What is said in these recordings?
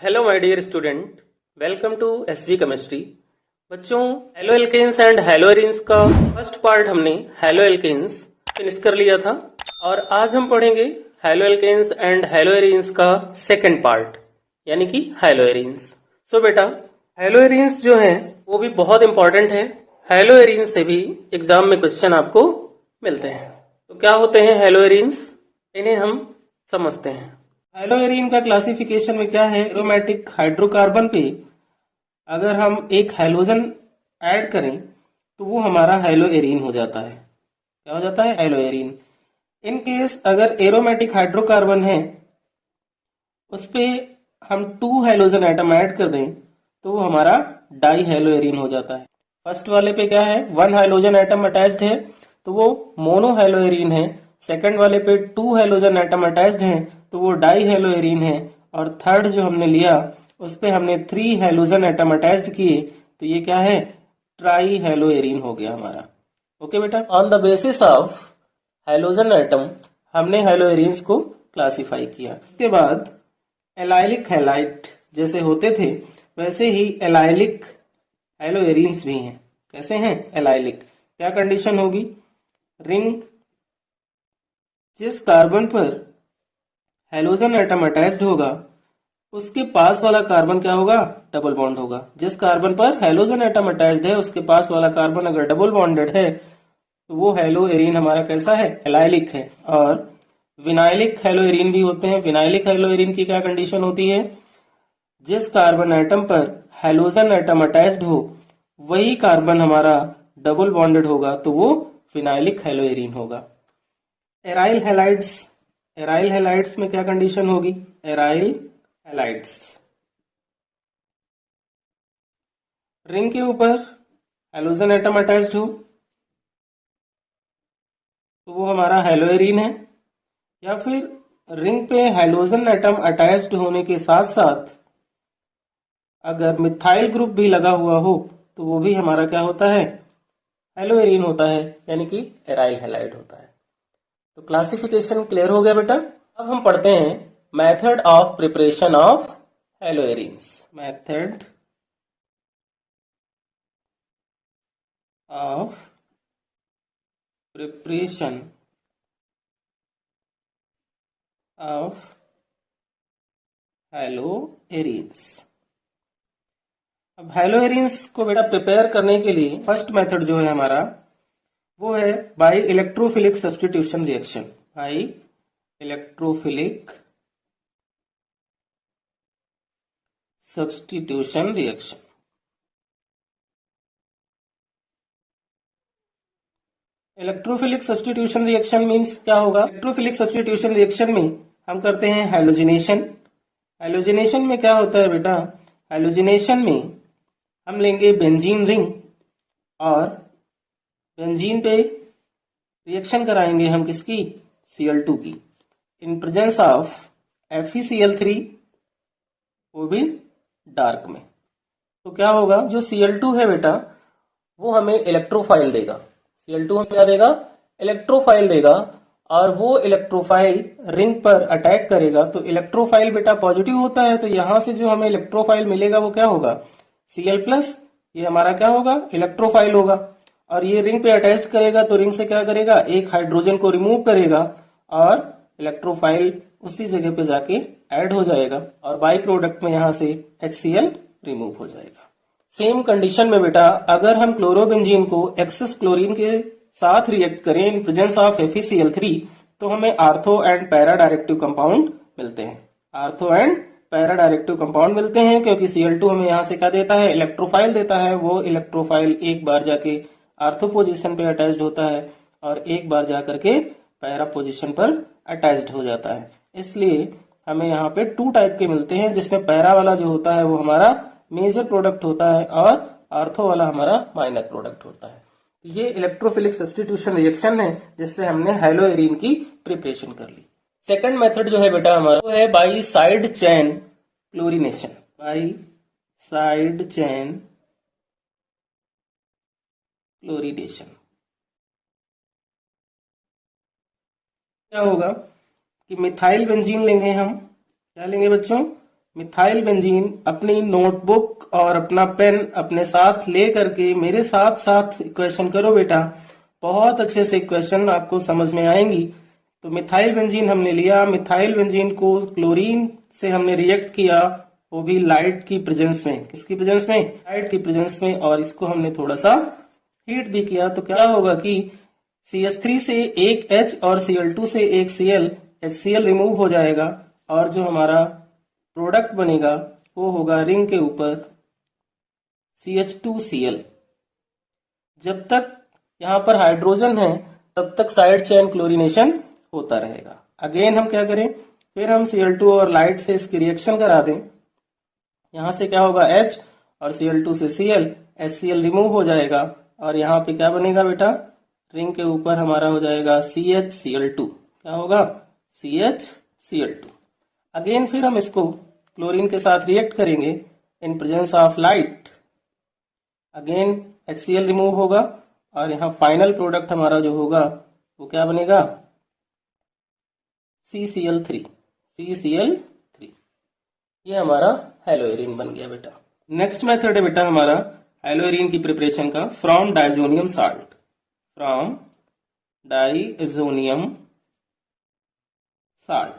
Hello my dear student, welcome to SV chemistry. बच्चों, haloalkanes and haloarenes का first part हमने haloalkanes finish कर लिया था और आज हम पढ़ेंगे haloalkanes and haloarenes का सेकंड पार्ट यानी कि हेलो एरीन्स। सो बेटा, हेलो एरीन्स जो है वो भी बहुत इंपॉर्टेंट है। हेलो एरीन्स से भी एग्जाम में क्वेश्चन आपको मिलते हैं। तो क्या होते हैं हेलो एरीन्स, इन्हें हम समझते हैं। हेलोएरीन का क्लासिफिकेशन में क्या है, एरोमेटिक हाइड्रोकार्बन पे अगर हम एक हेलोजन ऐड करें तो वो हमारा हेलोएरीन हो जाता है। क्या हो जाता है? हेलोएरीन। इन केस अगर एरोमेटिक हाइड्रोकार्बन है उस पे हम 2 हेलोजन एटम ऐड कर दें तो वो हमारा डाई हेलोएरीन हो जाता है। फर्स्ट वाले पे क्या है, 1 हाइड्रोजन एटम अटैच्ड है तो वो मोनो हेलोएरीन है। सेकंड वाले पे 2 हेलोजन एटम अटैच्ड है तो वो डाई हेलोएरीन है। और थर्ड जो हमने लिया उस पे हमने 3 हेलोजन एटम अटैच्ड किए तो ये क्या है, ट्राई हेलोएरीन हो गया हमारा। ओके बेटा, on the basis of halogen atom हमने हेलोएरीन्स को क्लासिफाई किया। उसके बाद एलाइलिक हैलाइड जैसे होते थे वैसे ही एलाइलिक हेलोएरीन्स भी हैं। कैसे हैं? एलाइलिक। क्या कंडीशन होगी, रिंग जिस कार्बन पर हेलोजन एटम अटैच्ड होगा उसके पास वाला कार्बन क्या होगा, डबल बॉन्ड होगा। जिस कार्बन पर हेलोजन एटम अटैच्ड है उसके पास वाला कार्बन अगर डबल बॉन्डेड है तो वो हेलोएरीन हमारा कैसा है, एलाइलिक है। और विनाइलिक हेलोएरीन भी होते हैं। विनाइलिक हेलोएरीन की क्या कंडीशन होती है, जिस कार्बन एटम पर हेलोजन एटम अटैच्ड हो वही कार्बन हमारा डबल बॉन्डेड होगा तो वो फिनाइलिक हेलोएरीन होगा। एराइल हैलाइड्स, एराइल हैलाइड्स में क्या कंडीशन होगी, एराइल हैलाइड्स रिंग के ऊपर हेलोजन एटम अटैच्ड हो तो वो हमारा हेलोएरीन है। या फिर रिंग पे हेलोजन एटम अटैच्ड होने के साथ साथ अगर मिथाइल ग्रुप भी लगा हुआ हो तो वो भी हमारा क्या होता है, हेलोएरीन होता है, यानी कि एराइल हैलाइड होता है। तो क्लासिफिकेशन क्लियर हो गया बेटा। अब हम पढ़ते हैं method of preparation of haloarenes. Method of preparation of haloarenes. अब हेलोएरीन्स को बेटा प्रिपेयर करने के लिए फर्स्ट मेथड जो है हमारा वो है by electrophilic substitution reaction. By electrophilic substitution reaction. Electrophilic substitution reaction means क्या होगा, इलेक्ट्रोफिलिक सब्स्टिट्यूशन रिएक्शन में हम करते हैं हैलोजिनेशन। हैलोजिनेशन में क्या होता है बेटा, हैलोजिनेशन में हम लेंगे बेंजीन रिंग और बेंजीन पे रिएक्शन कराएंगे हम किसकी, Cl2 की, इन प्रेजेंस ऑफ FeCl3, वो भी डार्क में। तो क्या होगा, जो Cl2 है बेटा वो हमें इलेक्ट्रोफाइल देगा। Cl2 हमें क्या देगा, इलेक्ट्रोफाइल देगा। और वो इलेक्ट्रोफाइल रिंग पर अटैक करेगा तो इलेक्ट्रोफाइल बेटा पॉजिटिव होता है तो यहां से जो हमें इलेक्ट्रोफाइल मिलेगा वो क्या होगा, Cl+। ये हमारा क्या होगा, इलेक्ट्रोफाइल होगा। और ये रिंग पे अटैच करेगा तो रिंग से क्या करेगा, एक हाइड्रोजन को रिमूव करेगा और इलेक्ट्रोफाइल उसी जगह पे जाके ऐड हो जाएगा और बाई प्रोडक्ट में यहां से HCl रिमूव हो जाएगा। सेम कंडीशन में बेटा अगर हम क्लोरोबेंजीन को एक्सेस क्लोरीन के साथ रिएक्ट करें इन प्रेजेंस ऑफ FeCl3 तो हमें ortho and para directive compound मिलते हैं। Ortho and para directive compound मिलते हैं क्योंकि Cl2 हमें यहाँ से क्या देता है, इलेक्ट्रोफाइल देता है। वो इलेक्ट्रोफाइल एक बार जाके आर्थो पोजीशन पे अटैच्ड होता है और एक बार जाकर के पैरा पोजीशन पर अटैच्ड हो जाता है। इसलिए हमें यहाँ पे 2 टाइप के मिलते हैं जिसमें पैरा वाला जो होता है वो हमारा मेजर प्रोडक्ट होता है और आर्थो वाला हमारा माइनर प्रोडक्ट होता है। ये इलेक्ट्रोफिलिक सब्स्टिट्यूशन रिएक्शन है जिससे हमने हेलोएरीन की प्रिपरेशन कर ली। सेकंड मेथड जो है बेटा हमारा वो है by side chain chlorination. By side chain chlorination क्या होगा कि मिथाइल बेंजीन लेंगे हम, क्या लेंगे बच्चों, मिथाइल बेंजीन अपनी नोटबुक और अपना पेन अपने साथ ले करके मेरे साथ साथ इक्वेशन करो बेटा, बहुत अच्छे से इक्वेशन आपको समझ में आएंगी। तो मिथाइल बेंजीन हमने लिया, मिथाइल बेंजीन को क्लोरीन से हमने रिएक्ट किया, वो भी लाइट की प्रेजेंस में। किसकी प्रेजेंस में? लाइट की प्रेजेंस में। और इसको हमने थोड़ा सा हीट भी किया, तो क्या होगा कि CH3 से एक H और Cl2 से एक Cl, HCl रिमूव हो जाएगा और जो हमारा प्रोडक्ट बनेगा वो होगा रिंग के ऊपर CH2Cl। जब तक यहाँ पर हाइड्रोजन है तब तक साइड चेन क्लोरीनेशन होता रहेगा। अगेन हम क्या करें, फिर हम Cl2 और लाइट से इसकी रिएक्शन करा दें। यहाँ से क्या होगा, H और Cl2 से Cl, HCl रिमूव हो जाएगा और यहाँ पे क्या बनेगा बेटा, रिंग के ऊपर हमारा हो जाएगा CHCl2। क्या होगा? CHCl2। अगेन फिर हम इसको क्लोरीन के साथ रिएक्ट करेंगे in presence of light. Again HCl remove होगा और यहाँ फाइनल प्रोडक्ट हमारा जो होगा वो क्या बनेगा, CCl3। CCl3 ये हमारा हेलोएरिन बन गया बेटा। नेक्स्ट मेथड है बेटा हमारा हेलोएरिन की प्रिपरेशन का, from diazonium salt. From diazonium salt.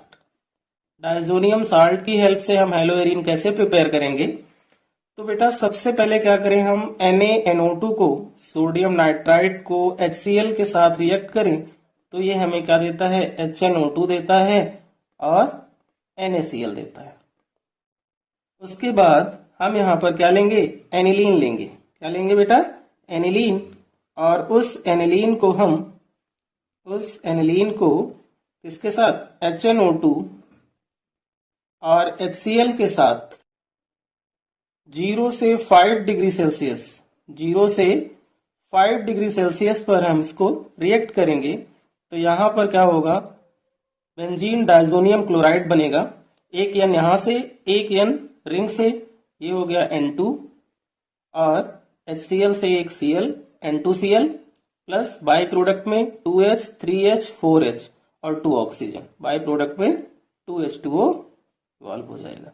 Diazonium salt की हेल्प से हम हेलोएरिन कैसे प्रिपेयर करेंगे? तो बेटा सबसे पहले क्या करें, हम NaNO2 को, सोडियम नाइट्राइड को HCl के साथ रिएक्ट करें तो ये हमें क्या देता है, HNO2 देता है और NaCl देता है। उसके बाद हम यहाँ पर क्या लेंगे, एनिलीन लेंगे। क्या लेंगे बेटा? एनिलीन। और उस एनिलीन को किसके साथ, HNO2 और HCl के साथ 0 से 5 डिग्री सेल्सियस, 0 से 5 डिग्री सेल्सियस पर हम इसको रिएक्ट करेंगे तो यहाँ पर क्या होगा, बेंजीन डाइजोनियम क्लोराइड बनेगा। एक N यहाँ से, एक N रिंग से, ये हो गया N2 और HCl से एक Cl, N2Cl plus by product में 2H, 3H, 4H और 2 ऑक्सीजन, बाई प्रोडक्ट में 2H2O इवॉल्व हो जाएगा।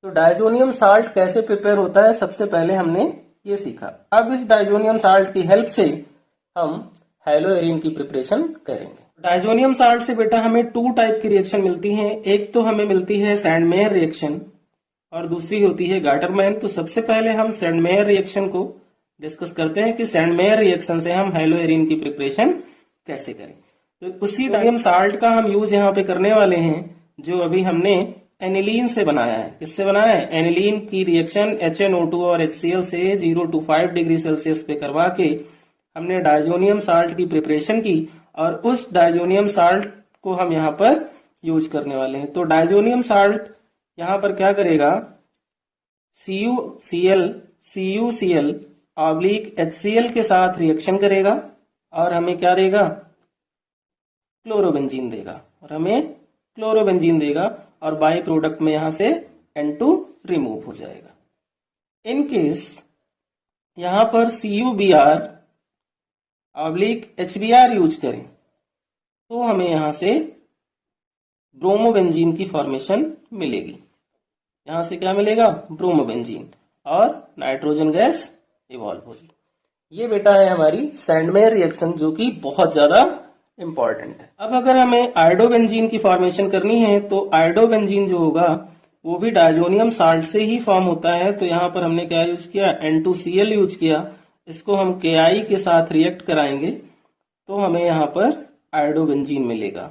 तो डाइजोनियम साल्ट कैसे प्रिपेयर होता है, सबसे पहले हमने ये सीखा। अब इस डाइजोनियम साल्ट की हेल्प से हम हेलोएरिन की प्रिपरेशन करेंगे। डाइजोनियम साल्ट से बेटा हमें 2 टाइप की रिएक्शन मिलती हैं। एक तो हमें मिलती है सैंडमेयर रिएक्शन और दूसरी होती है गाटरमैन। तो सबसे पहले हम सैंडमेयर रिएक्शन को डिस्कस करते हैं कि सैंडमेयर रिएक्शन से हम हेलोएरिन की प्रिपरेशन कैसे करें। तो उसी डाइजोनियम साल्ट का हम यूज यहाँ पे करने वाले हैं जो अभी हमने एनिलीन से बनाया है। किससे बनाया है? एनिलीन की रिएक्शन HNO2 और HCl से 0 to 5 डिग्री सेल्सियस पे करवा के हमने डाइजोनियम साल्ट की प्रिपरेशन की और उस डाइजोनियम साल्ट को हम यहाँ पर यूज करने वाले हैं। तो डाइजोनियम साल्ट यहाँ पर क्या करेगा, CuCl ऑब्लिक HCl के साथ रिएक्शन करेगा और हमें क्या देगा, क्लोरोबेंजीन देगा। और बाई प्रोडक्ट में यहां से N2 रिमूव हो जाएगा। इन केस यहां पर CuBr ऑब्लिक HBr यूज करें तो हमें यहां से ब्रोमोबेंजीन की फॉर्मेशन मिलेगी। यहां से क्या मिलेगा, ब्रोमोबेंजीन और नाइट्रोजन गैस इवॉल्व होगी। ये बेटा है हमारी सैंडमेयर रिएक्शन जो कि बहुत ज्यादा इंपॉर्टेंट है। अब अगर हमें आयोडोबेंजीन की फॉर्मेशन करनी है तो आयोडोबेंजीन जो होगा वो भी डाइजोनियम साल्ट से ही फॉर्म होता है। तो यहाँ पर हमने क्या यूज किया, N2Cl यूज किया। इसको हम Ki के साथ रिएक्ट कराएंगे तो हमें यहाँ पर आयोडोबेंजीन मिलेगा।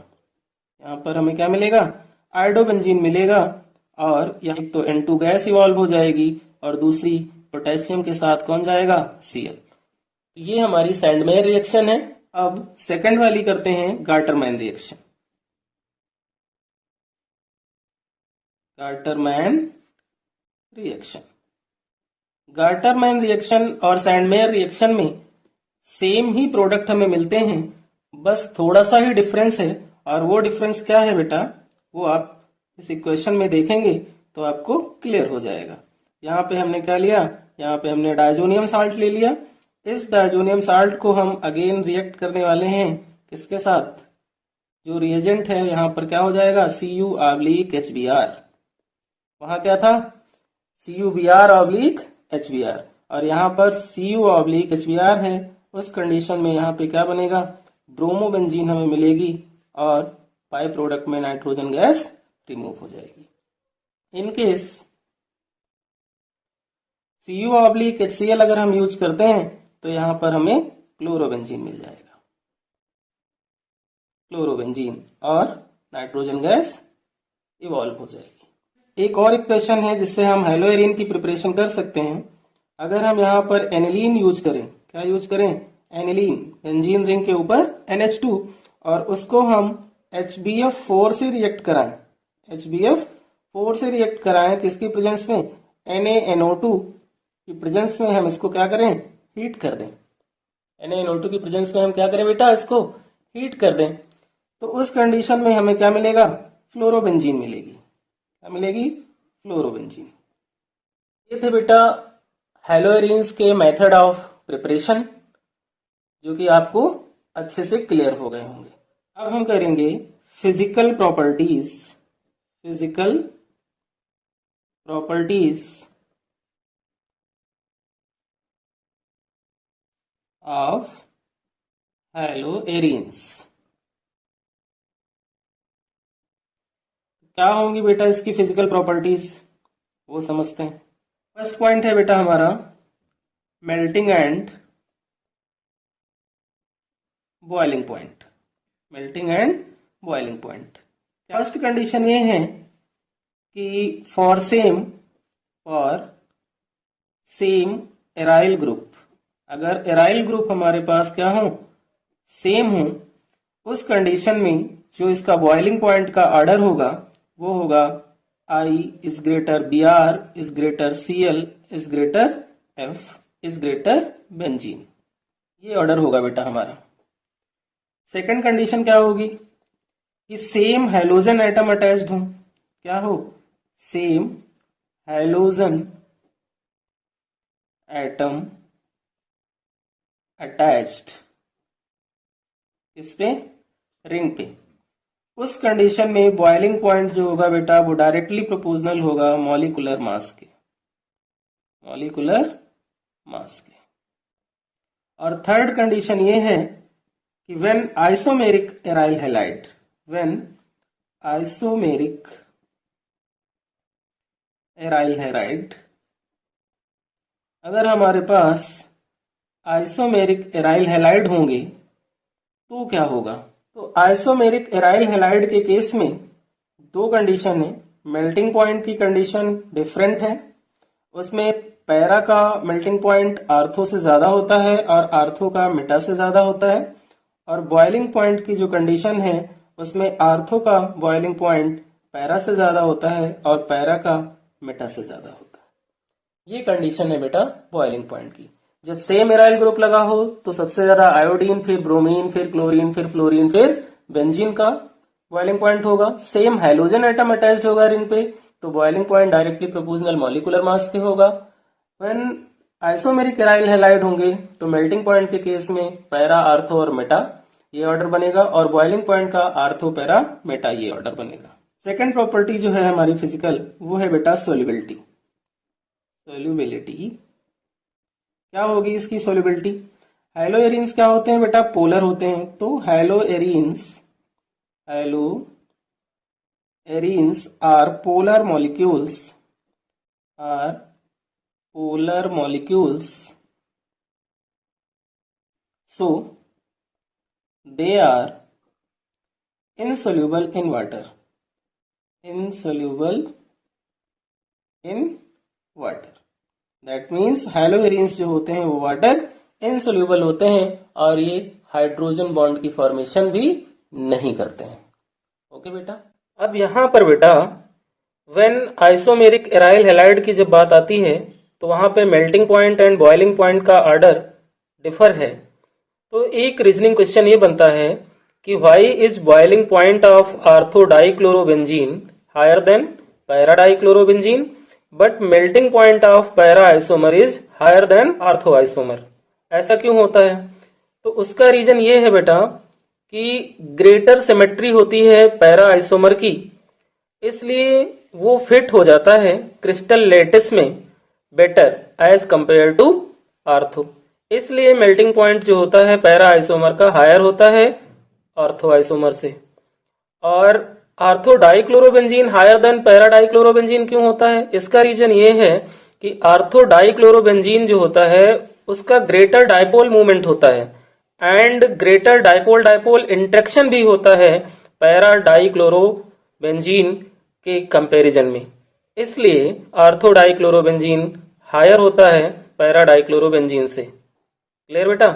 यहाँ पर हमें क्या मिलेगा, आयोडोबेंजीन मिलेगा और यहाँ एक तो N2 गैस इवॉल्व हो जाएगी और दूसरी पोटेशियम के साथ कौन जाएगा, Cl। ये हमारी सैंडमेयर रिएक्शन है। अब सेकंड वाली करते हैं गाटरमैन रिएक्शन। गाटरमैन रिएक्शन और सैंडमेयर रिएक्शन में सेम ही प्रोडक्ट हमें मिलते हैं, बस थोड़ा सा ही डिफरेंस है। और वो डिफरेंस क्या है बेटा, वो आप इस इक्वेशन में देखेंगे तो आपको क्लियर हो जाएगा। यहाँ पे हमने क्या लिया, यहाँ पे हमने डाइजोनियम साल्ट ले लिया। इस डाइजोनियम साल्ट को हम अगेन रिएक्ट करने वाले हैं किसके साथ, जो रिएजेंट है यहाँ पर क्या हो जाएगा, Cu ऑब्लिक HBr। वहां क्या था, CuBr/HBr, और यहाँ पर Cu/HBr है। उस कंडीशन में यहाँ पे क्या बनेगा, ब्रोमोबेंजीन हमें मिलेगी और बाई प्रोडक्ट में नाइट्रोजन गैस रिमूव हो जाएगी। इन केस Cu/HCl अगर हम यूज करते हैं तो यहाँ पर हमें क्लोरोबेंजीन मिल जाएगा, क्लोरोबेंजीन, और नाइट्रोजन गैस इवॉल्व हो जाएगी। एक और इक्वेशन है जिससे हम हेलोएरिन की प्रिपरेशन कर सकते हैं। अगर हम यहाँ पर एनिलीन यूज करें, क्या यूज करें, एनिलीन, बेंजीन रिंग के ऊपर NH2, और उसको हम HBF4 से रिएक्ट कराएं, HBF4 से रिएक्ट कराएं, किसकी प्रेजेंस में, NaNO2 की प्रेजेंस में हम इसको क्या करें, हीट कर दें। NaNO2 की प्रेजेंस में हम क्या करें बेटा, इसको हीट कर दें, तो उस कंडीशन में हमें क्या मिलेगा, फ्लोरोबेंजीन मिलेगी। क्या मिलेगी, फ्लोरोबेंजीन। ये थे बेटा हेलोएरिन्स के मेथड ऑफ प्रिपरेशन, जो कि आपको अच्छे से क्लियर हो गए होंगे। अब हम करेंगे physical properties, physical properties of हेलोएरिन्स। क्या होंगी बेटा इसकी फिजिकल प्रॉपर्टीज, वो समझते हैं। फर्स्ट पॉइंट है बेटा हमारा melting and boiling point, melting and boiling point. First condition ये है कि फॉर सेम एराइल ग्रुप, अगर एराइल ग्रुप हमारे पास क्या हो, सेम हो, उस कंडीशन में जो इसका बॉइलिंग पॉइंट का ऑर्डर होगा वो होगा I is greater Br is greater Cl is greater F is greater benzene. ये ऑर्डर होगा बेटा हमारा। सेकंड कंडीशन क्या होगी कि सेम हैलोजन एटम अटैच्ड हो, क्या हो, सेम हैलोजन एटम अटैच्ड, इस पे, रिंग पे। उस कंडीशन में बॉइलिंग पॉइंट जो होगा बेटा वो डायरेक्टली प्रोपोर्शनल होगा मॉलिक्यूलर मास के, मॉलिक्यूलर मास के। और थर्ड कंडीशन ये है कि when isomeric aryl halide, when isomeric aryl halide, अगर हमारे पास आइसोमेरिक एराइल हैलाइड होंगे तो क्या होगा, तो आइसोमेरिक एराइल हैलाइड के केस में दो कंडीशन है। मेल्टिंग पॉइंट की कंडीशन डिफरेंट है, उसमें पैरा का मेल्टिंग पॉइंट आर्थो से ज्यादा होता है और आर्थो का मेटा से ज्यादा होता है, और बॉइलिंग पॉइंट की जो कंडीशन है उसमें आर्थो का बॉइलिंग पॉइंट पैरा से ज्यादा होता है और पैरा का मेटा से ज्यादा होता है। ये कंडीशन है बेटा बॉइलिंग पॉइंट की। जब सेम एराइल ग्रुप लगा हो तो सबसे ज्यादा आयोडीन, फिर ब्रोमीन, फिर क्लोरीन, फिर फ्लोरीन, फिर बेंजीन का बॉइलिंग पॉइंट होगा। सेम हैलोजन एटम अटैच्ड होगा रिंग पे तो boiling point directly proportional molecular mass के होगा। व्हेन आइसोमेरिक एराइल हैलाइड होंगे तो मेल्टिंग पॉइंट के केस में पैरा, आर्थो और मेटा ये ऑर्डर बनेगा, और बॉइलिंग पॉइंट का आर्थो, पैरा, मेटा ये ऑर्डर बनेगा। सेकेंड प्रॉपर्टी जो है हमारी फिजिकल वो है बेटा सोल्युबिलिटी। सोल्युबिलिटी क्या होगी इसकी सोल्युबिलिटी, हेलोएरिन्स क्या होते हैं बेटा, पोलर होते हैं, तो haloarenes are polar molecules, so they are insoluble in water, that means haloarenes जो होते हैं वो वाटर इनसोल्यूबल होते हैं और ये हाइड्रोजन बॉन्ड की फॉर्मेशन भी नहीं करते हैं। ओके बेटा, अब यहां पर बेटा व्हेन आइसोमेरिक एराइल हैलाइड की जब बात आती है तो वहां पे melting point and boiling point का ऑर्डर डिफर है। तो एक रीजनिंग क्वेश्चन ये बनता है कि why is boiling point of ortho dichlorobenzene higher than para dichlorobenzene but melting point of para isomer is higher than ortho isomer. ऐसा क्यों होता है, तो उसका रीजन ये है बेटा कि ग्रेटर सिमेट्री होती है पैरा आइसोमर की, इसलिए वो फिट हो जाता है क्रिस्टल लेटिस में better as compare to ortho. इसलिए मेल्टिंग पॉइंट जो होता है पैरा आइसोमर का हायर होता है ऑर्थो आइसोमर से। और ortho dichlorobenzene higher than para dichlorobenzene क्यों होता है? इसका रीजन ये है कि आर्थो डाइक्लोरोबेंजीन जो होता है उसका ग्रेटर डाइपोल मूवमेंट होता है and greater dipole dipole interaction भी होता है पैरा डाइक्लोरोबेंजीन के कंपैरिजन में। इसलिए आर्थो डाइक्लोरोबेंजीन हायर होता है पैरा डाइक्लोरोबेंजीन से। क्लियर बेटा?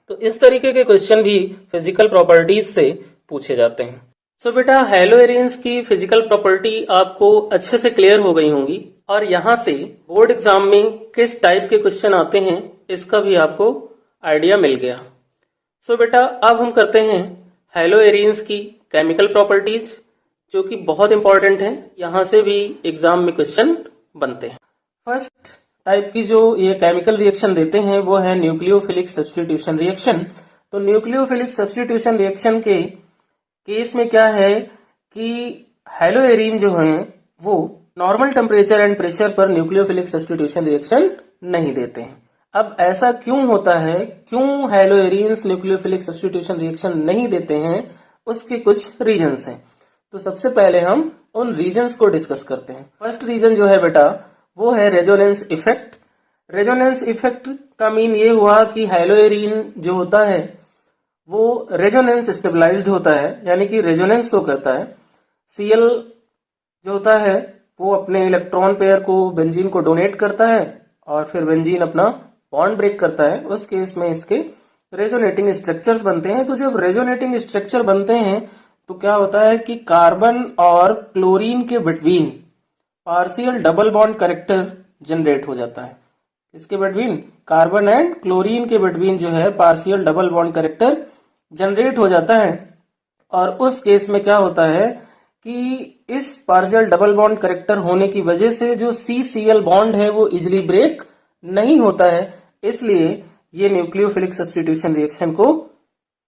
तो इस तरीके के क्वेश्चन भी फिजिकल प्रॉपर्टीज से पूछे जाते हैं। सो बेटा हैलोएरिन्स की फिजिकल प्रॉपर्टी आपको अच्छे से क्लियर हो गई होंगी और यहाँ से बोर्ड एग्जाम में किस टाइप के क्वेश्चन आते हैं इसका भी आपको आइडिया मिल गया। सो बेटा अब हम करते हैं हैलोएरिन्स की केमिकल प्रॉपर्टीज जो कि बहुत इंपॉर्टेंट है, यहाँ से भी एग्जाम में क्वेश्चन बनते हैं। फर्स्ट टाइप की जो ये केमिकल रिएक्शन देते हैं वो है न्यूक्लियोफिलिक सब्स्टिट्यूशन रिएक्शन। तो न्यूक्लियोफिलिक सब्स्टिट्यूशन रिएक्शन के केस में क्या है कि हैलोएरिन जो है वो नॉर्मल टेम्परेचर एंड प्रेशर पर न्यूक्लियोफिलिक सब्स्टिट्यूशन रिएक्शन नहीं देते हैं। अब ऐसा क्यों होता है, क्यों हैलोएरिन्स न्यूक्लियोफिलिक सब्स्टिट्यूशन रिएक्शन नहीं देते हैं, उसके कुछ रीजंस हैं। तो सबसे पहले हम उन रीजंस को डिस्कस करते हैं। फर्स्ट रीजन जो है बेटा वो है रेजोनेंस इफेक्ट। रेजोनेंस इफेक्ट का मीन ये हुआ कि हैलोएरिन जो होता है वो रेजोनेंस स्टेबलाइज्ड होता है, यानी कि रेजोनेंस शो करता है। Cl जो होता है वो अपने इलेक्ट्रॉन पेयर को बेंजीन को डोनेट करता है और फिर बेंजीन अपना बॉन्ड ब्रेक करता है। उस केस में इसके रेजोनेटिंग स्ट्रक्चर्स बनते हैं। तो जब रेजोनेटिंग स्ट्रक्चर बनते हैं तो क्या होता है कि कार्बन और क्लोरीन के between partial double bond character generate हो जाता है। इसके बिटवीन कार्बन एंड क्लोरीन के बिटवीन जो है partial double bond character generate हो जाता है। और उस केस में क्या होता है कि इस पार्शियल डबल बॉन्ड कैरेक्टर होने की वजह से जो CCl बॉन्ड है वो इजिली ब्रेक नहीं होता है। इसलिए ये न्यूक्लियोफिलिक सब्स्टिट्यूशन रिएक्शन को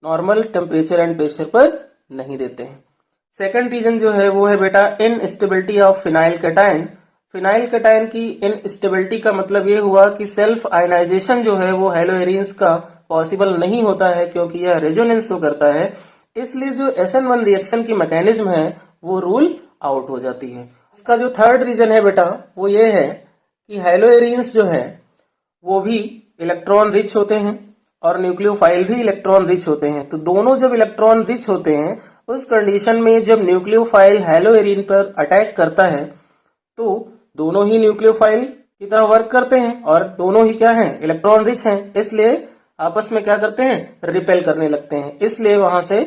नॉर्मल टेम्परेचर एंड प्रेशर पर नहीं देते हैं। सेकंड रीजन जो है वो है बेटा instability of phenyl cation. Phenyl cation की इनस्टेबिलिटी का मतलब ये हुआ कि सेल्फ आयनाइजेशन जो है वो हैलोएरिन्स का पॉसिबल नहीं होता है क्योंकि यह रेजोनेंस शो करता है। इसलिए जो SN1 रिएक्शन की मैकेनिज्म है वो रूल आउट हो जाती है। इसका जो थर्ड रीजन है बेटा वो ये है कि हैलोएरिन्स जो है वो भी इलेक्ट्रॉन रिच होते हैं और न्यूक्लियोफाइल भी इलेक्ट्रॉन रिच होते हैं। तो दोनों जब इलेक्ट्रॉन रिच होते हैं उस कंडीशन में जब न्यूक्लियोफाइल हैलोएरिन पर अटैक करता है तो दोनों ही न्यूक्लियोफाइल की तरह वर्क करते हैं और दोनों ही क्या हैं, इलेक्ट्रॉन रिच हैं। इसलिए आपस में क्या करते हैं, रिपेल करने लगते हैं। इसलिए वहां से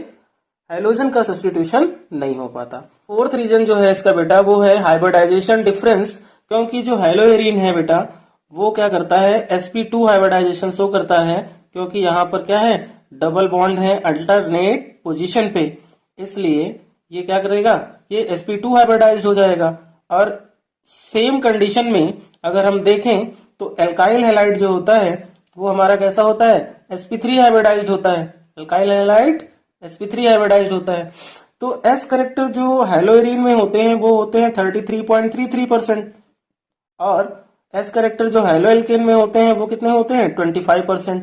हैलोजन का सब्स्टिट्यूशन नहीं हो पाता। फोर्थ रीजन जो है इसका बेटा वो है हाइब्रिडाइजेशन डिफरेंस। क्योंकि जो हैलोएरिन है बेटा वो क्या करता है, sp2 हाइब्रिडाइजेशन शो करता है क्योंकि यहाँ पर क्या है, डबल बॉन्ड है अल्टरनेट पोजीशन पे। इसलिए ये क्या करेगा, ये sp2 हाइब्रिडाइज्ड हो जाएगा। और सेम कंडीशन में अगर हम देखें तो एल्काइल हैलाइड जो होता है वो हमारा कैसा होता है, sp3 हाइब्रिडाइज्ड होता है। एल्काइल हैलाइड sp3 हाइब्रिडाइज्ड होता है। तो S करेक्टर जो हैलोएरिन में होते हैं वो होते हैं 33.33% और S करेक्टर जो हैलोएल्केन में होते हैं वो कितने होते हैं, 25%।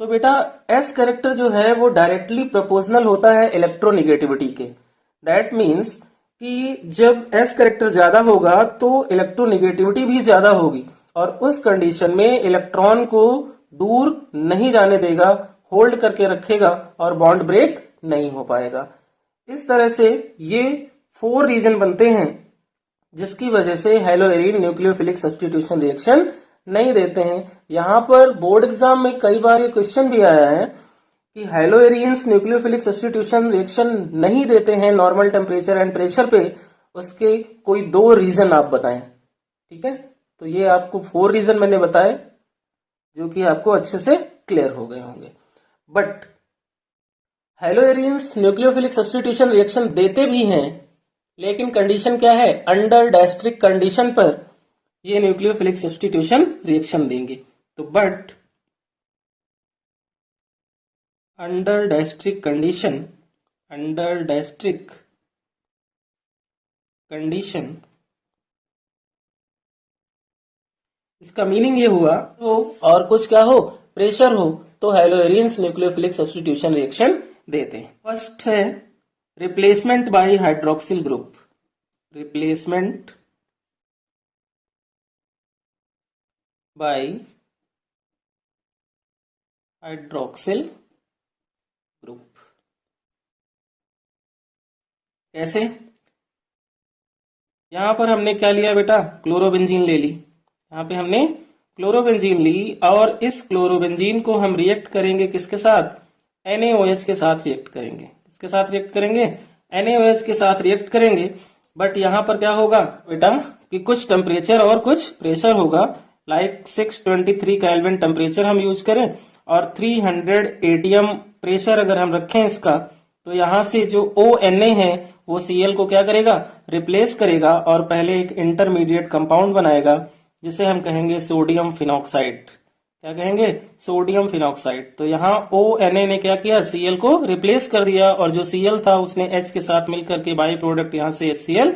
तो बेटा S करेक्टर जो है वो डायरेक्टली प्रोपोर्शनल होता है इलेक्ट्रोनिगेटिविटी के। दैट मीन्स कि जब S करेक्टर ज्यादा होगा तो इलेक्ट्रोनिगेटिविटी भी ज्यादा होगी और उस कंडीशन में इलेक्ट्रॉन को दूर नहीं जाने देगा, होल्ड करके रखेगा और बॉन्ड ब्रेक नहीं हो पाएगा। इस तरह से ये 4 रीजन बनते हैं जिसकी वजह से हैलोएरिन न्यूक्लियोफिलिक सब्स्टिट्यूशन रिएक्शन नहीं देते हैं। यहाँ पर बोर्ड एग्जाम में कई बार ये क्वेश्चन भी आया है कि हैलोएरिन्स न्यूक्लियोफिलिक सब्स्टिट्यूशन रिएक्शन नहीं देते हैं नॉर्मल टेम्परेचर एंड प्रेशर पे, उसके कोई 2 रीजन आप बताएं। ठीक है, तो ये आपको 4 रीजन मैंने बताए जो कि आपको अच्छे से क्लियर हो गए होंगे। बट हैलोएरिन्स न्यूक्लियोफिलिक सब्स्टिट्यूशन रिएक्शन देते भी हैं लेकिन कंडीशन क्या है, अंडर डायस्ट्रिक कंडीशन पर ये न्यूक्लियोफिलिक सब्स्टिट्यूशन रिएक्शन देंगे। तो बट अंडर डायस्ट्रिक कंडीशन, इसका मीनिंग ये हुआ तो और कुछ क्या हो, प्रेशर हो, तो हैलोएरिन्स न्यूक्लियोफिलिक सब्स्टिट्यूशन रिएक्शन देते हैं। फर्स्ट है replacement bye hydroxyl group, replacement bye hydroxyl group. कैसे? यहां पर हमने क्या लिया बेटा, क्लोरोबेंजीन ले ली। यहां पे हमने क्लोरोबेंजीन ली और इस क्लोरोबेंजीन को हम रिएक्ट करेंगे किसके साथ, NaOH के साथ रिएक्ट करेंगे। किसके साथ रिएक्ट करेंगे, NaOH के साथ रिएक्ट करेंगे। बट यहां पर क्या होगा बेटा कि कुछ टेम्परेचर और कुछ प्रेशर होगा, लाइक 623 केल्विन टेम्परेचर हम यूज करें और 300 एटीएम प्रेशर अगर हम रखें इसका, तो यहां से जो ONa है वो Cl को क्या करेगा, रिप्लेस करेगा और पहले एक इंटरमीडिएट कंपाउंड बनाएगा जिसे हम कहेंगे सोडियम फिनॉक्साइड। क्या कहेंगे, सोडियम फिनॉक्साइड। तो यहाँ ONa ने क्या किया, Cl को रिप्लेस कर दिया और जो Cl था उसने H के साथ मिलकर के बाई प्रोडक्ट यहाँ से HCl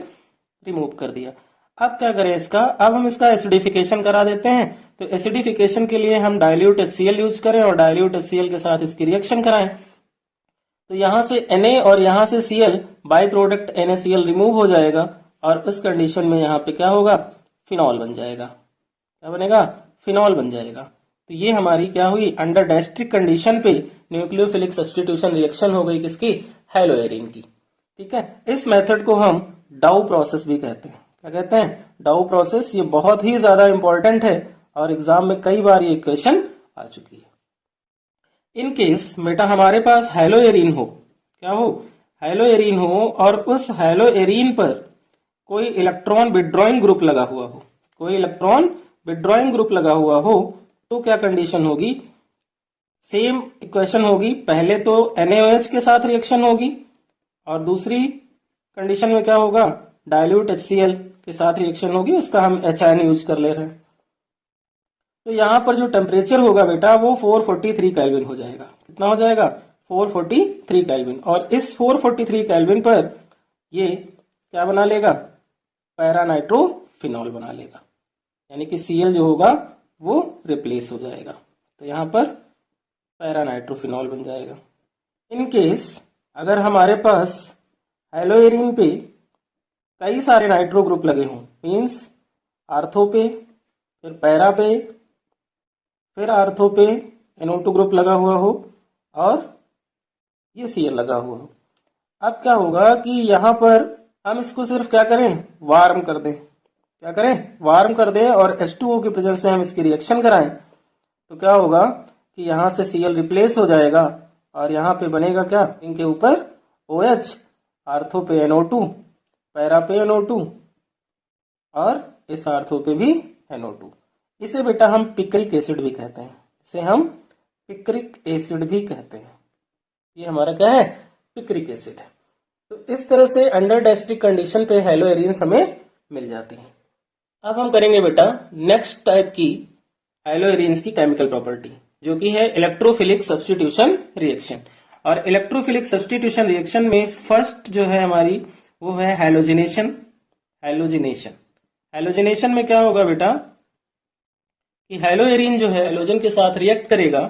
रिमूव कर दिया। अब क्या करें इसका, अब हम इसका एसिडिफिकेशन करा देते हैं। तो एसिडिफिकेशन के लिए हम डाइल्यूट HCl यूज करें और डाइल्यूट HCl के साथ इसकी रिएक्शन कराएं। तो यहां से Na और यहां से Cl by product NaCl remove हो जाएगा और इस कंडीशन में यहाँ पे क्या होगा, फिनॉल बन जाएगा। क्या बनेगा, फिनॉल बन जाएगा। तो ये हमारी क्या हुई, अंडर डायस्ट्रिक कंडीशन पे न्यूक्लियोफिलिक सब्स्टिट्यूशन रिएक्शन हो गई किसकी, हैलोएरिन की। ठीक है, इस मेथड को हम डाउ प्रोसेस भी कहते हैं। क्या कहते हैं, डाउ प्रोसेस। ये बहुत ही ज्यादा इंपॉर्टेंट है और एग्जाम में कई बार ये क्वेश्चन आ चुकी है। इन केस बेटा हमारे पास हैलोएरिन हो, क्या हो, हैलोएरिन हो और उस हैलोएरिन पर कोई इलेक्ट्रॉन विड्रॉइंग ग्रुप लगा हुआ हो, कोई इलेक्ट्रॉन विड्रॉइंग ग्रुप लगा हुआ हो, तो क्या कंडीशन होगी, सेम इक्वेशन होगी। पहले तो NaOH के साथ रिएक्शन होगी और दूसरी कंडीशन में क्या होगा, डाइल्यूट HCl के साथ रिएक्शन होगी, उसका हम HN यूज कर ले रहे हैं। तो यहां पर जो टेम्परेचर होगा बेटा वो 443 केल्विन हो जाएगा। कितना हो जाएगा, 443 केल्विन। और इस 443 केल्विन पर ये क्या बना लेगा, पैरानाइट्रोफिनॉल बना लेगा, यानी कि Cl जो होगा वो रिप्लेस हो जाएगा। तो यहां पर पैरानाइट्रोफिनॉल बन जाएगा। इन केस अगर हमारे पास हैलोएरिन पे कई सारे नाइट्रो ग्रुप लगे हों, मीन्स आर्थो पे, फिर पैरा पे, फिर आर्थो पे NO2 ग्रुप लगा हुआ हो और ये Cl लगा हुआ हो, अब क्या होगा कि यहां पर हम इसको सिर्फ क्या करें, वार्म कर दें। क्या करें, वार्म कर दें और H2O की प्रेजेंस में हम इसकी रिएक्शन कराएं। तो क्या होगा कि यहां से Cl रिप्लेस हो जाएगा और यहां पे बनेगा क्या, इनके ऊपर OH, आर्थो पे NO2, पैरा पे NO2 और इस आर्थो पे भी NO2। इसे बेटा हम पिक्रिक एसिड भी कहते हैं, इसे हम पिक्रिक एसिड भी कहते हैं। ये हमारा क्या है, पिक्रिक एसिड है। तो इस तरह से अंडर डायस्ट्रिक कंडीशन पे हैलोएरिन्स हमें मिल जाती हैं। अब हम करेंगे बेटा नेक्स्ट टाइप की हैलोएरिन्स की केमिकल प्रॉपर्टी, जो कि है इलेक्ट्रोफिलिक सब्स्टिट्यूशन रिएक्शन। और इलेक्ट्रोफिलिक सब्स्टिट्यूशन रिएक्शन में फर्स्ट जो है हमारी वो है हैलोजिनेशन। हैलोजिनेशन, हैलोजिनेशन में क्या होगा बेटा कि हैलोएरिन जो है हैलोजन के साथ रिएक्ट करेगा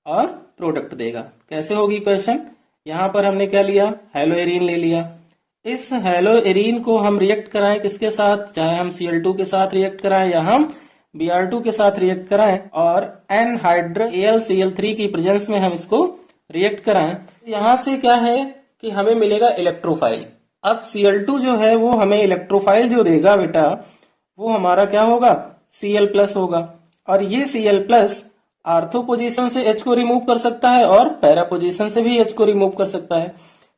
और प्रोडक्ट देगा। कैसे होगी क्वेश्चन, यहां पर हमने क्या लिया, हैलोएरिन ले लिया। इस हैलोएरिन को हम रिएक्ट कराएं किसके साथ, चाहे हम Cl2 के साथ रिएक्ट कराएं या हम Br2 के साथ रिएक्ट कराएं और NHCl3 की प्रेजेंस में हम इसको रिएक्ट कराएं। यहां से क्या है कि हमें मिलेगा इलेक्ट्रोफाइल। अब Cl2 जो है वो हमें इलेक्ट्रोफाइल जो देगा बेटा वो हमारा क्या होगा, Cl+ होगा। और ये Cl+ आर्थो पोजीशन से H को रिमूव कर सकता है और पैरा पोजीशन से भी H को रिमूव कर सकता है।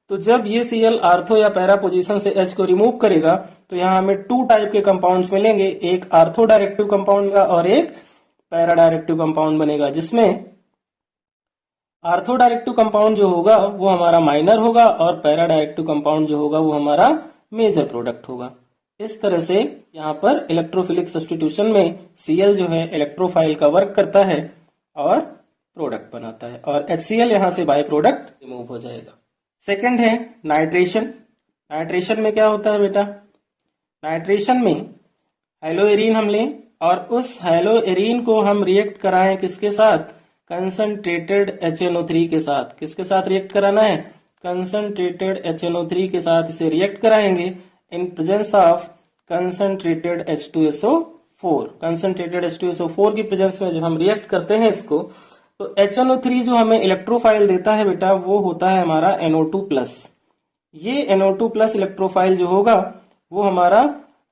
तो जब ये Cl आर्थो या पैरा पोजीशन से H को रिमूव करेगा तो यहाँ हमें 2 टाइप के कंपाउंड्स मिलेंगे, एक आर्थो डायरेक्टिव कंपाउंड का और एक पैरा डायरेक्टिव कंपाउंड बनेगा, जिसमें आर्थो डायरेक्टिव कंपाउंड जो होगा वो हमारा माइनर होगा और पैरा डायरेक्टिव कंपाउंड जो होगा वो हमारा मेजर प्रोडक्ट होगा। इस तरह से यहाँ पर इलेक्ट्रोफिलिक सब्स्टिट्यूशन में Cl जो है इलेक्ट्रोफाइल का वर्क करता है और प्रोडक्ट बनाता है और HCl यहाँ से बाय प्रोडक्ट रिमूव हो जाएगा। सेकंड है नाइट्रेशन। नाइट्रेशन में क्या होता है बेटा नाइट्रेशन में हेलोएरीन हम लें और उस हेलोएरीन को हम रिएक्ट कराएं किसके साथ, कंसंट्रेटेड HNO3 के साथ। किसके साथ रिएक्ट कराना है, कंसंट्रेटेड HNO3 के साथ इसे रिएक्ट कराएंगे in presence of concentrated H2SO4। Concentrated H2SO4 की प्रेजेंस में जब हम रिएक्ट करते हैं इसको, तो HNO3 जो हमें इलेक्ट्रोफाइल देता है बेटा, वो होता है हमारा NO2+। ये NO2+ इलेक्ट्रोफाइल जो होगा वो हमारा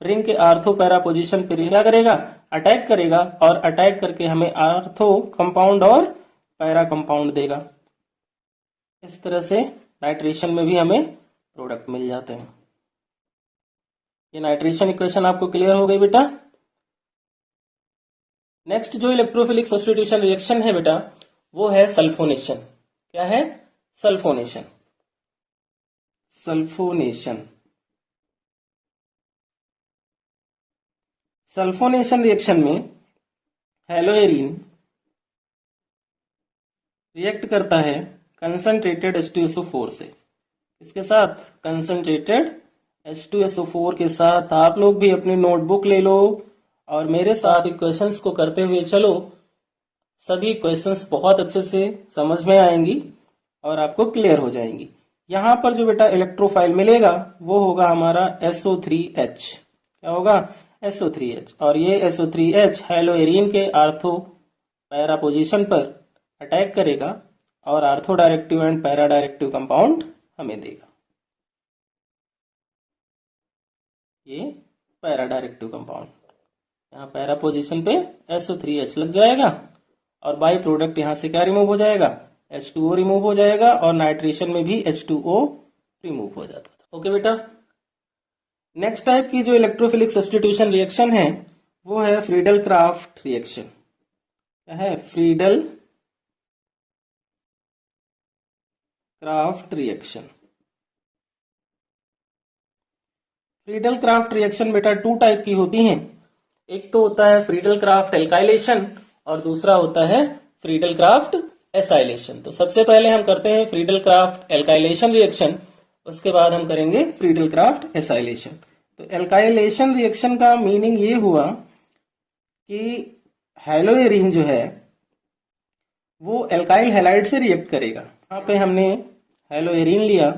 रिंग के आर्थो पैरा पोजीशन पे क्या करेगा, अटैक करेगा, और अटैक करके हमें आर्थो कंपाउंड और पैरा कंपाउंड देगा। इस तरह से नाइट्रेशन में भी हमें प्रोडक्ट मिल जाते हैं। ये नाइट्रेशन इक्वेशन आपको क्लियर हो गई बेटा। नेक्स्ट जो इलेक्ट्रोफिलिक सब्स्टिट्यूशन रिएक्शन है बेटा, वो है सल्फोनेशन। क्या है, सल्फोनेशन। सल्फोनेशन सल्फोनेशन रिएक्शन में हेलोएरीन रिएक्ट करता है कंसंट्रेटेड H2SO4 से। इसके साथ कंसंट्रेटेड H2SO4 के साथ। आप लोग भी अपनी नोटबुक ले लो और मेरे साथ इक्वेशंस को करते हुए चलो। सभी क्वेश्चंस बहुत अच्छे से समझ में आएंगी और आपको क्लियर हो जाएंगी। यहां पर जो बेटा इलेक्ट्रोफाइल मिलेगा वो होगा हमारा SO3H। क्या होगा, SO3H। और ये SO3H हेलोएरीन के आर्थो पैरा पोजीशन पर अटैक करेगा और ortho directive and para directive compound हमें देगा। ये पैरा डायरेक्टिव कंपाउंड, यहाँ पैरा पोजीशन पे SO3H लग जाएगा और बाई प्रोडक्ट यहां से क्या रिमूव हो जाएगा, H2O रिमूव हो जाएगा, और नाइट्रेशन में भी H2O रिमूव हो जाता था। ओके बेटा। नेक्स्ट टाइप की जो इलेक्ट्रोफिलिक सब्स्टिट्यूशन रिएक्शन है वो है फ्रीडल क्राफ्ट रिएक्शन। क्या है, Friedel craft reaction. Friedel craft reaction बेटा टू टाइप की होती हैं। एक तो होता है फ्रीडल क्राफ्ट एल्काइलेशन और दूसरा होता है फ्रीडल क्राफ्ट एसाइलेशन। तो सबसे पहले हम करते हैं फ्रीडल क्राफ्ट एल्काइलेशन रिएक्शन, उसके बाद हम करेंगे फ्रीडल क्राफ्ट एसाइलेशन। तो एल्काइलेशन रिएक्शन का मीनिंग ये हुआ कि हेलोएरीन जो है वो एल्काइल हैलाइड से रिएक्ट करेगा। यहाँ पे हमने हेलोएरीन लिया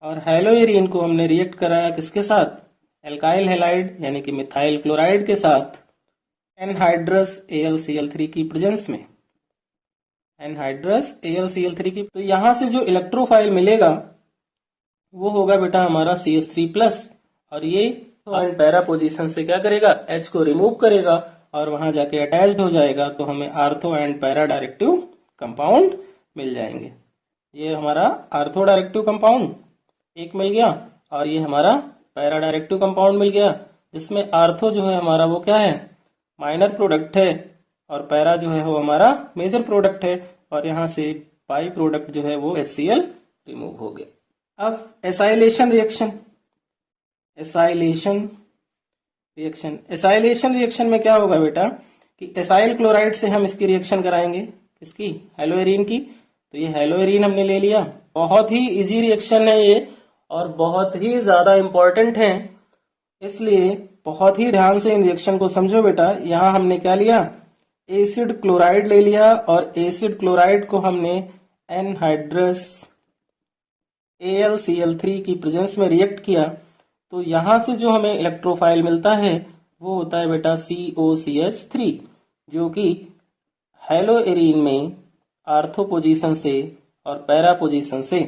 और हेलोएरीन को हमने रिएक्ट कराया किसके साथ, एल्काइल हैलाइड यानी कि मिथाइल क्लोराइड के साथ एनहाइड्रस AlCl3 की प्रेजेंस में। एनहाइड्रस AlCl3 की, तो यहां से जो इलेक्ट्रोफाइल मिलेगा वो होगा बेटा हमारा CH3+, और ये पैरा पोजीशन से क्या करेगा, H को रिमूव करेगा और वहां जाके अटैच्ड हो जाएगा, तो हमें ortho and para directive compound मिल जाएंगे। ये हमारा आर्थो डायरेक्टिव कंपाउंड एक मिल गया और ये हमारा पैरा डायरेक्टिव कंपाउंड मिल गया, जिसमें आर्थो जो है हमारा वो क्या है, माइनर प्रोडक्ट है, और पैरा जो है वो हमारा मेजर प्रोडक्ट है, और यहाँ से बाई प्रोडक्ट जो है वो HCl रिमूव हो गया। अब एसाइलेशन रिएक्शन। एसाइलेशन रिएक्शन में क्या होगा बेटा कि एसाइल क्लोराइड से हम इसकी रिएक्शन कराएंगे, किसकी, हेलोएरीन की। तो ये हेलोएरीन हमने ले लिया। बहुत ही इजी रिएक्शन है ये और बहुत ही ज्यादा इंपॉर्टेंट है, इसलिए बहुत ही ध्यान से इन रिएक्शन को समझो बेटा। यहाँ हमने क्या लिया, एसिड क्लोराइड ले लिया और एसिड क्लोराइड को हमने एनहाइड्रस AlCl3 की प्रेजेंस में रिएक्ट किया, तो यहां से जो हमें इलेक्ट्रोफाइल मिलता है वो होता है बेटा COCH3, जो कि हेलोएरीन में आर्थो पोजीशन से और पैरा पोजीशन से,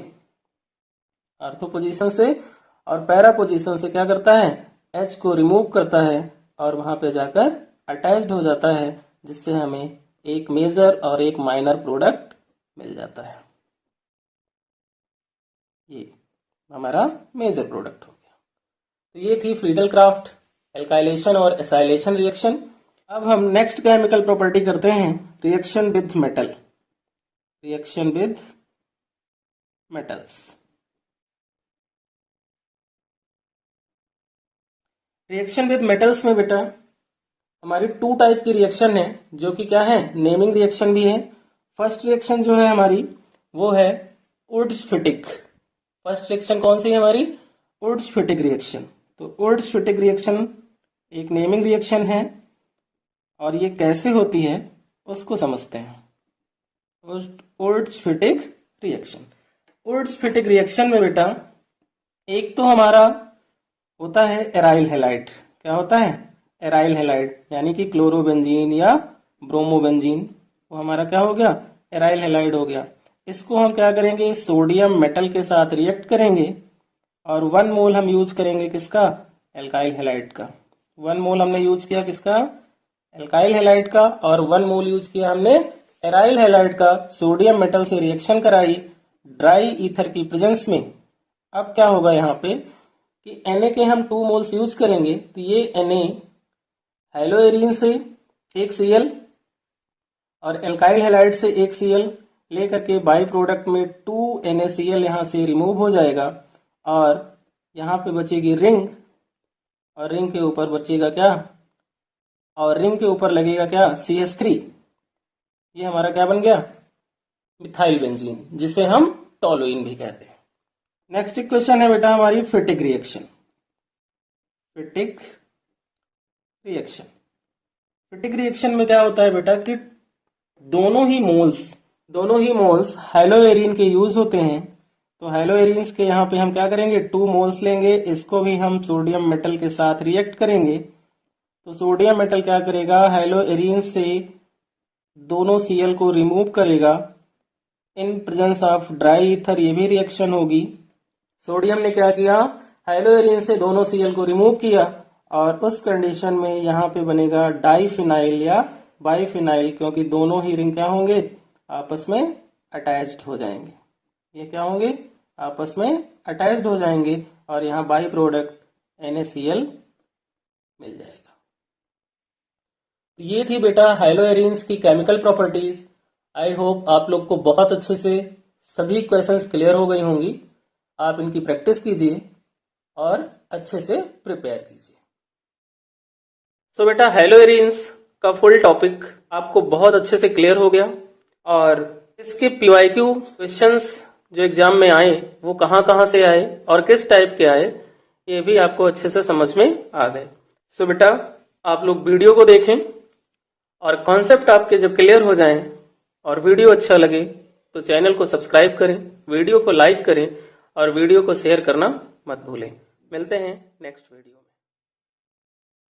आर्थो पोजीशन से और पैरा पोजीशन से क्या करता है, H को रिमूव करता है और वहां पे जाकर अटैच्ड हो जाता है, जिससे हमें एक मेजर और एक माइनर प्रोडक्ट मिल जाता है। ये हमारा मेजर प्रोडक्ट हो गया। तो ये थी फ्रीडल क्राफ्ट एल्काइलेशन और एसाइलेशन रिएक्शन। अब हम नेक्स्ट केमिकल प्रॉपर्टी करते हैं, reaction with metal. Reaction with metals. Reaction with metals में बेटा हमारी टू टाइप की रिएक्शन है, जो कि क्या है, नेमिंग रिएक्शन भी है। फर्स्ट रिएक्शन जो है हमारी वो है वुड्स-फिटिक। फर्स्ट रिएक्शन कौन सी है हमारी, वुड्स-फिटिक रिएक्शन। तो उर्ट्ज-फिटिक रिएक्शन एक नेमिंग रिएक्शन है और ये कैसे होती है उसको समझते हैं। उर्ट्ज-फिटिक रिएक्शन, उर्ट्ज-फिटिक रिएक्शन में बेटा एक तो हमारा होता है एराइल हैलाइड। क्या होता है? एराइल हैलाइड, यानी कि क्लोरोबेंजीन या ब्रोमोबेंजीन, वो हमारा क्या हो गया? एराइल हैलाइड हो गया। इसको हम क्या करेंगे? सोडियम मेटल के साथ रिएक्ट करेंगे और 1 मोल हम यूज करेंगे किसका? एल्काइल हैलाइड का। 1 मोल हमने यूज किया किसका? एल्काइल हैलाइड का, और 1 मोल यूज किया हमने एराइल हैलाइड का। सोडियम मेटल से रिएक्शन कराई ड्राई ईथर की प्रेजेंस में। अब क्या होगा यहाँ पे कि Na के हम 2 मोल्स यूज करेंगे, तो ये Na हेलोएरीन से एक Cl और एल्काइल हैलाइड से एक Cl लेकर के बाई प्रोडक्ट में 2 NaCl यहाँ से रिमूव हो जाएगा और यहाँ पे बचेगी रिंग, और रिंग के ऊपर बचेगा क्या? और रिंग के ऊपर लगेगा क्या? CH3। ये हमारा क्या बन गया? मिथाइल बेंजीन, जिसे हम टोलुइन भी कहते हैं। नेक्स्ट इक्वेशन है बेटा हमारी फिटिक रिएक्शन। फिटिक रिएक्शन, फिटिक रिएक्शन में क्या होता है बेटा कि दोनों ही मोल्स हेलोएरीन के यूज होते हैं। तो हेलोएरीन्स के यहाँ पे हम क्या करेंगे? 2 मोल्स लेंगे, इसको भी हम सोडियम मेटल के साथ रिएक्ट करेंगे। तो सोडियम मेटल क्या करेगा? हेलोएरीन से दोनों Cl को रिमूव करेगा in presence of dry ether. ये भी रिएक्शन होगी। सोडियम ने क्या किया? हेलोएरीन से दोनों Cl को रिमूव किया और उस कंडीशन में यहाँ पे बनेगा डाइफिनाइल या बाइफिनाइल, क्योंकि दोनों ही रिंग क्या होंगे? आपस में अटैच्ड हो जाएंगे। ये क्या होंगे? आपस में अटैच्ड हो जाएंगे और यहाँ बाई प्रोडक्ट NaCl मिल जाएगा। ये थी बेटा हेलोएरीन्स की केमिकल प्रॉपर्टीज। आई होप आप लोग को बहुत अच्छे से सभी क्वेश्चंस क्लियर हो गई होंगी। आप इनकी प्रैक्टिस कीजिए और अच्छे से प्रिपेयर कीजिए। सो बेटा हेलोएरीन्स का फुल टॉपिक आपको बहुत अच्छे से क्लियर हो गया और इसके PYQ क्वेश्चंस जो एग्जाम में आए वो कहाँ से आए और किस टाइप के आए, ये भी आपको अच्छे से समझ में आ गए। सो बेटा आप लोग वीडियो को देखें और कॉन्सेप्ट आपके जब क्लियर हो जाएं और वीडियो अच्छा लगे तो चैनल को सब्सक्राइब करें, वीडियो को लाइक करें और वीडियो को शेयर करना मत भूलें। मिलते हैं नेक्स्ट वीडियो।